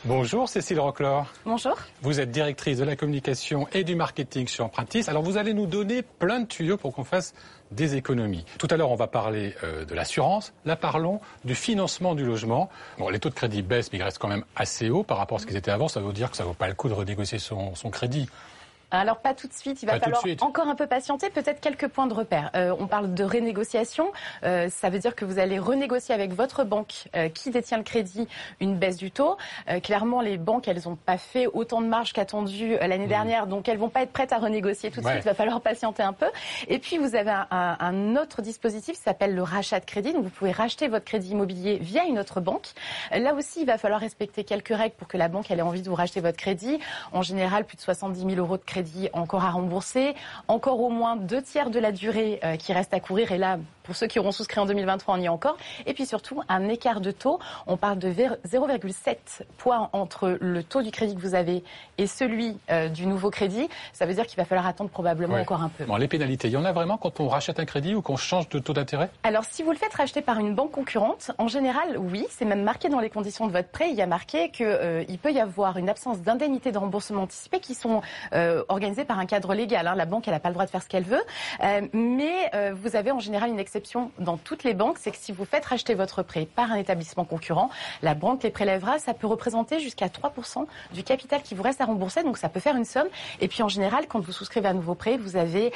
Bonjour Cécile Roclor. Bonjour. Vous êtes directrice de la communication et du marketing chez Empruntis. Alors vous allez nous donner plein de tuyaux pour qu'on fasse des économies. Tout à l'heure, on va parler de l'assurance. Là, parlons du financement du logement. Bon, les taux de crédit baissent, mais ils restent quand même assez hauts par rapport à ce qu'ils étaient avant. Ça veut dire que ça ne vaut pas le coup de renégocier son crédit. Alors pas tout de suite, il va falloir encore un peu patienter, peut-être quelques points de repère. On parle de renégociation, ça veut dire que vous allez renégocier avec votre banque qui détient le crédit une baisse du taux. Clairement, les banques, elles n'ont pas fait autant de marge qu'attendu l'année dernière, donc elles vont pas être prêtes à renégocier tout de suite, il va falloir patienter un peu. Et puis vous avez un autre dispositif qui s'appelle le rachat de crédit, donc vous pouvez racheter votre crédit immobilier via une autre banque. Là aussi, il va falloir respecter quelques règles pour que la banque ait envie de vous racheter votre crédit. En général, plus de 70 000 € de crédit encore à rembourser, encore au moins 2/3 de la durée qui reste à courir. Et là, pour ceux qui auront souscrit en 2023, on y est encore. Et puis surtout, un écart de taux. On parle de 0,7 points entre le taux du crédit que vous avez et celui du nouveau crédit. Ça veut dire qu'il va falloir attendre probablement encore un peu. Bon, les pénalités, il y en a vraiment quand on rachète un crédit ou qu'on change de taux d'intérêt ? Alors, si vous le faites racheter par une banque concurrente, en général, oui, c'est même marqué dans les conditions de votre prêt. Il y a marqué qu'il peut y avoir une absence d'indemnités de remboursement anticipé qui sont organisées par un cadre légal. La banque, elle n'a pas le droit de faire ce qu'elle veut. Mais vous avez en général une exception dans toutes les banques, c'est que si vous faites racheter votre prêt par un établissement concurrent, la banque les prélèvera. Ça peut représenter jusqu'à 3% du capital qui vous reste à rembourser. Donc ça peut faire une somme. Et puis en général, quand vous souscrivez un nouveau prêt, vous avez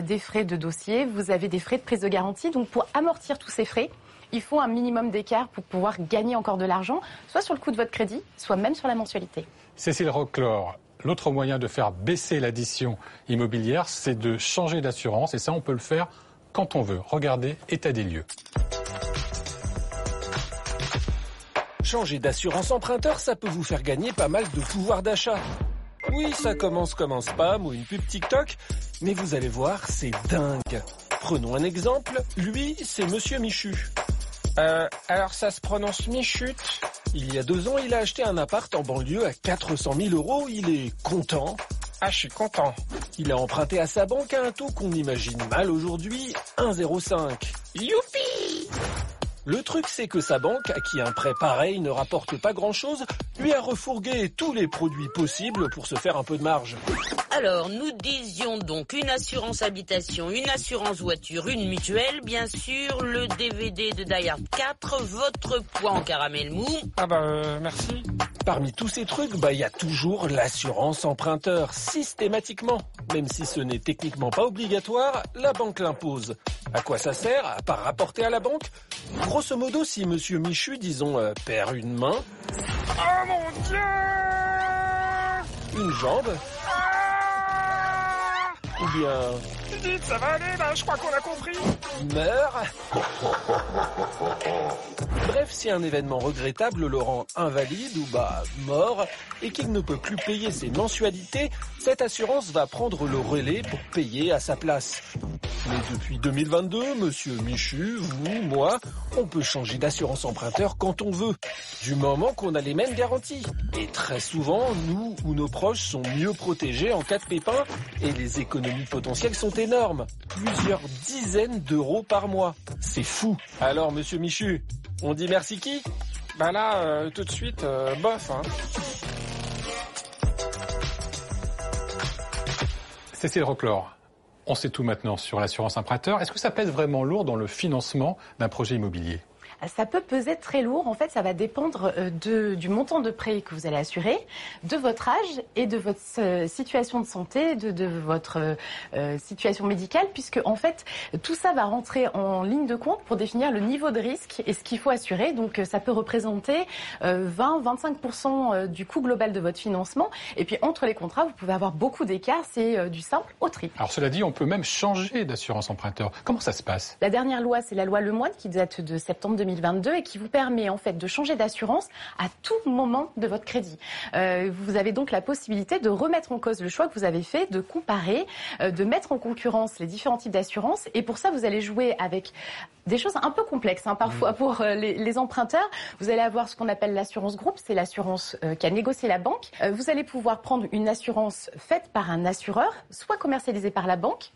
des frais de dossier, vous avez des frais de prise de garantie. Donc pour amortir tous ces frais, il faut un minimum d'écart pour pouvoir gagner encore de l'argent, soit sur le coût de votre crédit, soit même sur la mensualité. Cécile Roclor, l'autre moyen de faire baisser l'addition immobilière, c'est de changer d'assurance. Et ça, on peut le faire quand on veut. Regardez, état des lieux. Changer d'assurance emprunteur, ça peut vous faire gagner pas mal de pouvoir d'achat. Oui, ça commence comme un spam ou une pub TikTok, mais vous allez voir, c'est dingue. Prenons un exemple, lui, c'est Monsieur Michu. Alors ça se prononce Michute. Il y a 2 ans, il a acheté un appart en banlieue à 400 000 €. Il est content. Ah, je suis content. Il a emprunté à sa banque à un taux qu'on imagine mal aujourd'hui, 1,05. Youpi! Le truc, c'est que sa banque, à qui un prêt pareil ne rapporte pas grand-chose, lui a refourgué tous les produits possibles pour se faire un peu de marge. Alors, nous disions donc une assurance habitation, une assurance voiture, une mutuelle, bien sûr, le DVD de Die Hard 4, votre poids en caramel mou. Merci. Parmi tous ces trucs, il y a toujours l'assurance emprunteur, systématiquement. Même si ce n'est techniquement pas obligatoire, la banque l'impose. À quoi ça sert, à part rapporter à la banque ? Grosso modo, si Monsieur Michu, disons, perd une main... Oh mon Dieu ! Une jambe... Ou bien... Dites, ça va aller, je crois qu'on a compris. Meurt. Bref, si un événement regrettable le rend invalide ou mort et qu'il ne peut plus payer ses mensualités, cette assurance va prendre le relais pour payer à sa place. Mais depuis 2022, Monsieur Michu, vous, moi, on peut changer d'assurance emprunteur quand on veut, du moment qu'on a les mêmes garanties. Et très souvent, nous ou nos proches sont mieux protégés en cas de pépin et les économies potentielles sont énormes. Plusieurs dizaines d'euros par mois. C'est fou. Alors, Monsieur Michu, on dit merci qui ? Tout de suite, bof. Cécile Roclor, on sait tout maintenant sur l'assurance emprunteur. Est-ce que ça pèse vraiment lourd dans le financement d'un projet immobilier ? Ça peut peser très lourd. En fait, ça va dépendre du montant de prêt que vous allez assurer, de votre âge et de votre situation de santé, de votre situation médicale, puisque en fait, tout ça va rentrer en ligne de compte pour définir le niveau de risque et ce qu'il faut assurer. Donc, ça peut représenter 20-25% du coût global de votre financement. Et puis, entre les contrats, vous pouvez avoir beaucoup d'écarts. C'est du simple au triple. Alors, cela dit, on peut même changer d'assurance emprunteur. Comment ça se passe ? La dernière loi, c'est la loi Lemoine qui date de septembre 2022 et qui vous permet en fait de changer d'assurance à tout moment de votre crédit. Vous avez donc la possibilité de remettre en cause le choix que vous avez fait, de comparer, de mettre en concurrence les différents types d'assurances. Et pour ça, vous allez jouer avec des choses un peu complexes parfois pour les emprunteurs. Vous allez avoir ce qu'on appelle l'assurance groupe, c'est l'assurance qu'a négocié la banque. Vous allez pouvoir prendre une assurance faite par un assureur, soit commercialisée par la banque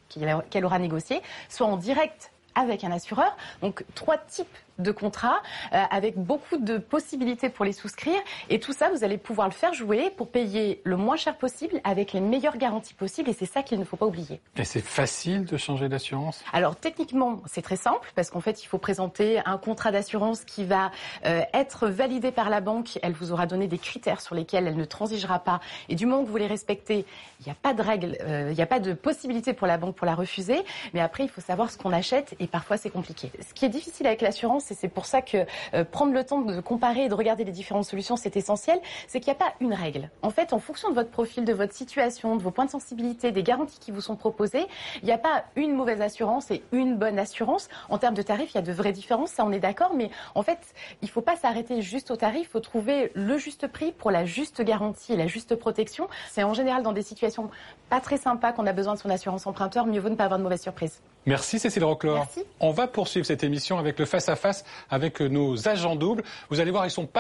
qu'elle aura négociée, soit en direct avec un assureur. Donc 3 types de contrats avec beaucoup de possibilités pour les souscrire. Et tout ça, vous allez pouvoir le faire jouer pour payer le moins cher possible avec les meilleures garanties possibles. Et c'est ça qu'il ne faut pas oublier. Et c'est facile de changer d'assurance? Alors techniquement, c'est très simple parce qu'en fait, il faut présenter un contrat d'assurance qui va être validé par la banque. Elle vous aura donné des critères sur lesquels elle ne transigera pas. Et du moment que vous les respectez, il n'y a pas de règle, il n'y a pas de possibilité pour la banque pour la refuser. Mais après, il faut savoir ce qu'on achète et parfois c'est compliqué. Ce qui est difficile avec l'assurance, et c'est pour ça que prendre le temps de comparer et de regarder les différentes solutions, c'est essentiel, c'est qu'il n'y a pas une règle. En fait, en fonction de votre profil, de votre situation, de vos points de sensibilité, des garanties qui vous sont proposées, il n'y a pas une mauvaise assurance et une bonne assurance. En termes de tarifs, il y a de vraies différences, ça on est d'accord, mais en fait, il ne faut pas s'arrêter juste au tarif, il faut trouver le juste prix pour la juste garantie et la juste protection. C'est en général dans des situations pas très sympas qu'on a besoin de son assurance emprunteur, mieux vaut ne pas avoir de mauvaise surprise. Merci Cécile Roclor. Merci. On va poursuivre cette émission avec le face-à-face avec nos agents doubles. Vous allez voir, ils sont pas